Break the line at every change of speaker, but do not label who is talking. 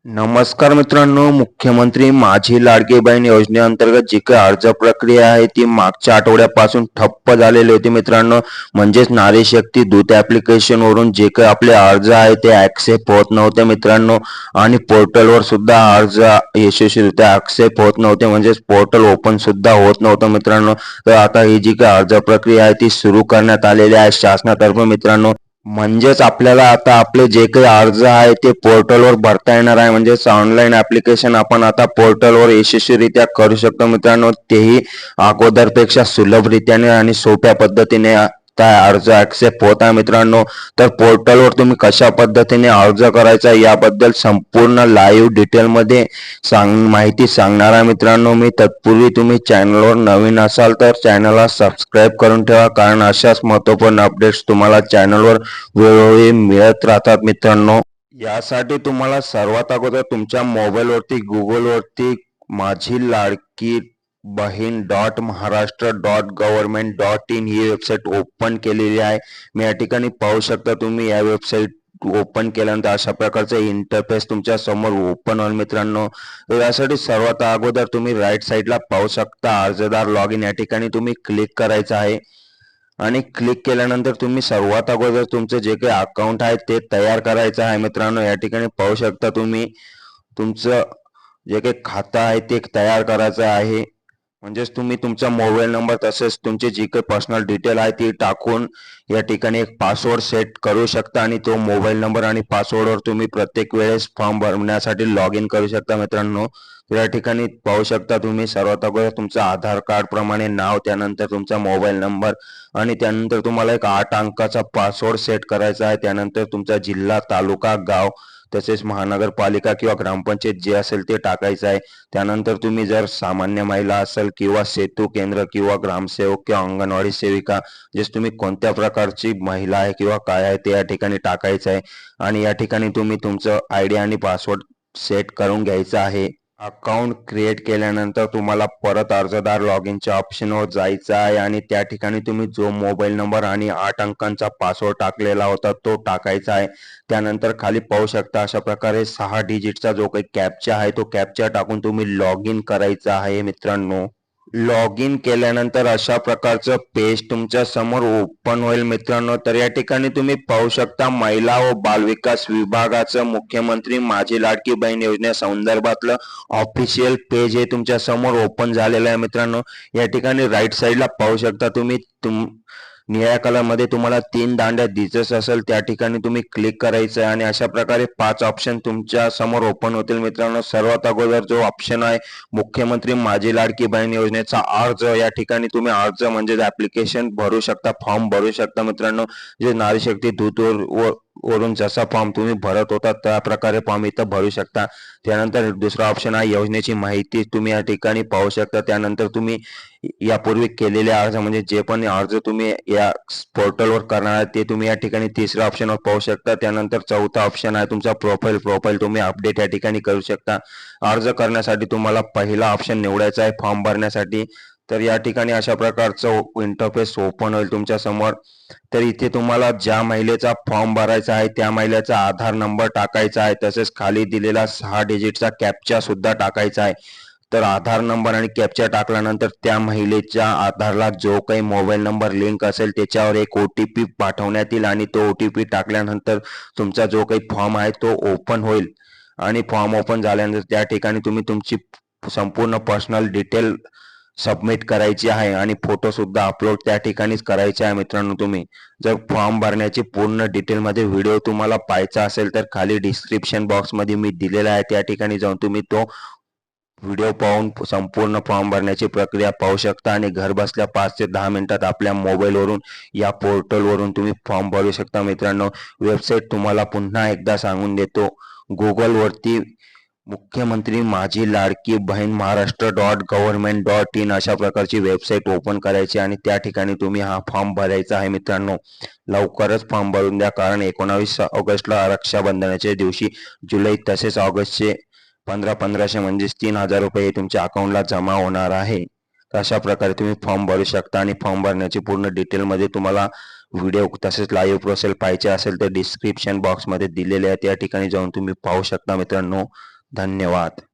नमस्कार मित्रांनो, मुख्यमंत्री माझी लाडकी बहीण योजनेअंतर्गत जी काही अर्ज प्रक्रिया आहे ती मागच्या आठवड्यापासून ठप्प झालेली होती मित्रांनो. म्हणजेच नारी शक्ती दूत ॲप्लिकेशनवरून जे काही आपले अर्ज आहे ते ॲक्सेप्ट होत नव्हते मित्रांनो. आणि पोर्टलवर सुद्धा अर्ज यशस्वीरित्या ॲक्सेप्ट होत नव्हते, म्हणजेच पोर्टल ओपन सुद्धा होत नव्हतं मित्रांनो. तर आता ही जी काही अर्ज प्रक्रिया आहे ती सुरू करण्यात आलेली आहे शासनातर्फे मित्रांनो. म्हणजेच आपल्याला आता आपले जे काही अर्ज आहे ते पोर्टलवर भरता येणार आहे. म्हणजेच ऑनलाईन ॲप्लिकेशन आपण आता पोर्टलवर यशस्वीरित्या करू शकतो मित्रांनो, तेही अगोदरपेक्षा सुलभरित्याने आणि सोप्या पद्धतीने अर्ज ॲक्सेप्ट होत आहे मित्रांनो. तर पोर्टलवर तुम्ही कशा पद्धतीने अर्ज करायचा याबद्दल संपूर्ण लाईव्ह डिटेलमध्ये माहिती सांगणार आहे मित्रांनो मी. तत्पूर्वी तुम्ही चॅनलवर नवीन असाल तर चॅनलला सबस्क्राईब करून ठेवा, कारण अशाच महत्त्वपूर्ण अपडेट्स तुम्हाला चॅनलवर वेळोवेळी मिळत राहतात मित्रांनो. यासाठी तुम्हाला सर्वात अगोदर तुमच्या मोबाईलवरती गुगलवरती माझी लाडकी बहीण .महाराष्ट्र.gov.in ही वेबसाईट ओपन केलेली आहे. मी या ठिकाणी पाहू शकता तुम्ही या वेबसाईट ओपन केल्यानंतर अशा प्रकारचा इंटरफेस तुमच्या समोर ओपन होईल मित्रांनो. यासाठी सर्वात अगोदर तुम्ही राईट साईडला पाहू शकता अर्जदार लॉग इन, या ठिकाणी तुम्ही क्लिक करायचं आहे. आणि क्लिक केल्यानंतर तुम्ही सर्वात अगोदर तुमचं जे काही अकाउंट आहे ते तयार करायचं आहे मित्रांनो. या ठिकाणी पाहू शकता तुम्ही तुमचं जे काही खातं आहे ते तयार करायचं आहे. म्हणजेच तुम्ही तुमचा मोबाईल नंबर तसेच तुमची जी काही पर्सनल डिटेल आहे ती टाकून या ठिकाणी एक पासवर्ड सेट करू शकता आणि तो मोबाईल नंबर आणि पासवर्डवर तुम्ही प्रत्येक वेळेस फॉर्म भरण्यासाठी लॉग इन करू शकता मित्रांनो. तर या ठिकाणी पाहू शकता तुम्ही सर्वात अगोदर तुमचं आधार कार्ड प्रमाणे नाव, त्यानंतर तुमचा मोबाईल नंबर आणि त्यानंतर तुम्हाला एक 8 अंकाचा पासवर्ड सेट करायचा आहे. त्यानंतर तुमचा जिल्हा, तालुका, गाव तसेच महानगरपालिका किंवा ग्रामपंचायत जे असेल ते टाकायचं आहे. त्यानंतर तुम्ही जर सामान्य महिला असेल किंवा सेतू केंद्र किंवा ग्रामसेवक किंवा अंगणवाडी सेविका, जस तुम्ही कोणत्या प्रकारची महिला आहे किंवा काय आहे ते या ठिकाणी टाकायचं आहे. आणि या ठिकाणी तुम्ही तुमचं आयडी आणि पासवर्ड सेट करून घ्यायचं आहे. अकाउंट क्रिएट केल्यानंतर तुम्हाला परत अर्जदार लॉग इनच्या ऑप्शनवर जायचं आहे आणि त्या ठिकाणी तुम्ही जो मोबाईल नंबर आणि 8 अंकांचा पासवर्ड टाकलेला होता तो टाकायचा आहे. त्यानंतर खाली पाहू शकता अशा प्रकारे 6 डिजिटचा जो काही कॅप्चा आहे तो कॅप्चा टाकून तुम्ही लॉग इन करायचं आहे मित्रांनो. लॉग इन केल्यानंतर अशा प्रकारचं पेज तुमच्या समोर ओपन होईल मित्रांनो. तर या ठिकाणी तुम्ही पाहू शकता महिला व बालविकास विभागाचं मुख्यमंत्री माझी लाडकी बहीण योजनेसंदर्भातलं ऑफिशियल पेज हे तुमच्या समोर ओपन झालेलं आहे मित्रांनो. या ठिकाणी राईट साईडला पाहू शकता तुम्ही निळ्या कलरमध्ये तुम्हाला 3 दांड्या दिसत असेल त्या ठिकाणी तुम्ही क्लिक करायचं आहे आणि अशा प्रकारे 5 ऑप्शन तुमच्या समोर ओपन होतील मित्रांनो. सर्वात अगोदर जो ऑप्शन आहे मुख्यमंत्री माझी लाडकी बहीण योजनेचा अर्ज, या ठिकाणी तुम्ही अर्ज म्हणजे ऍप्लिकेशन भरू शकता, फॉर्म भरू शकता मित्रांनो. जे नारी शक्ती दूत वरून जसा फॉर्म तुम्ही भरत होता त्या प्रकारे फॉर्म इथं भरू शकता. त्यानंतर दुसरा ऑप्शन आहे योजनेची माहिती, तुम्ही या ठिकाणी पाहू शकता. त्यानंतर तुम्ही यापूर्वी केलेले अर्ज म्हणजे जे पण अर्ज तुम्ही या पोर्टलवर करणार आहे ते तुम्ही या ठिकाणी तिसऱ्या ऑप्शनवर पाहू शकता. त्यानंतर चौथा ऑप्शन आहे तुमचा प्रोफाईल तुम्ही अपडेट या ठिकाणी करू शकता. अर्ज करण्यासाठी तुम्हाला पहिला ऑप्शन निवडायचा आहे फॉर्म भरण्यासाठी. तर या ठिकाणी अशा प्रकारचं इंटरफेस ओपन होईल तुमच्या समोर. तर इथे तुम्हाला ज्या महिलेचा फॉर्म भरायचा आहे त्या महिलेचा आधार नंबर टाकायचा आहे, तसेच खाली दिलेला 6 डिजिटचा कॅप्चा सुद्धा टाकायचा आहे. तर आधार नंबर आणि कॅप्चा टाकल्यानंतर त्या महिलेच्या आधारला जो काही मोबाईल नंबर लिंक असेल त्याच्यावर एक OTP पाठवण्यात येईल आणि तो OTP टाकल्यानंतर तुमचा जो काही फॉर्म आहे तो ओपन होईल. आणि फॉर्म ओपन झाल्यानंतर त्या ठिकाणी तुम्ही तुमची संपूर्ण पर्सनल डिटेल सबमिट करायची आहे आणि फोटो सुद्धा अपलोड त्या ठिकाणीच करायचे आहे मित्रांनो. तुम्ही जर फॉर्म भरण्याची पूर्ण डिटेलमध्ये व्हिडिओ तुम्हाला पाहायचा असेल तर खाली डिस्क्रिप्शन बॉक्समध्ये मी दिलेला आहे, त्या ठिकाणी जाऊन तुम्ही तो व्हिडिओ पाहून संपूर्ण फॉर्म भरण्याची प्रक्रिया पाहू शकता आणि घर बसल्या 5 ते 10 मिनिटात आपल्या मोबाईलवरून या पोर्टलवरून तुम्ही फॉर्म भरू शकता मित्रांनो. वेबसाईट तुम्हाला पुन्हा एकदा सांगून देतो, गुगलवरती मुख्यमंत्री माझी लाडकी बहीण महाराष्ट्र.gov.in अशा प्रकारची वेबसाईट ओपन करायची आणि त्या ठिकाणी तुम्ही हा फॉर्म भरायचा आहे मित्रांनो. लवकरच फॉर्म भरून द्या, कारण 19 ऑगस्टला रक्षाबंधनाच्या दिवशी जुलै तसेच ऑगस्टचे 1500 म्हणजेच 3000 रुपये तुमच्या अकाउंटला जमा होणार आहे. तर अशा प्रकारे तुम्ही फॉर्म भरू शकता आणि फॉर्म भरण्याची पूर्ण डिटेलमध्ये तुम्हाला व्हिडिओ तसेच लाईव्ह प्रोसेस पाहायचे असेल तर डिस्क्रिप्शन बॉक्समध्ये दिलेले आहे, त्या ठिकाणी जाऊन तुम्ही पाहू शकता मित्रांनो. धन्यवाद.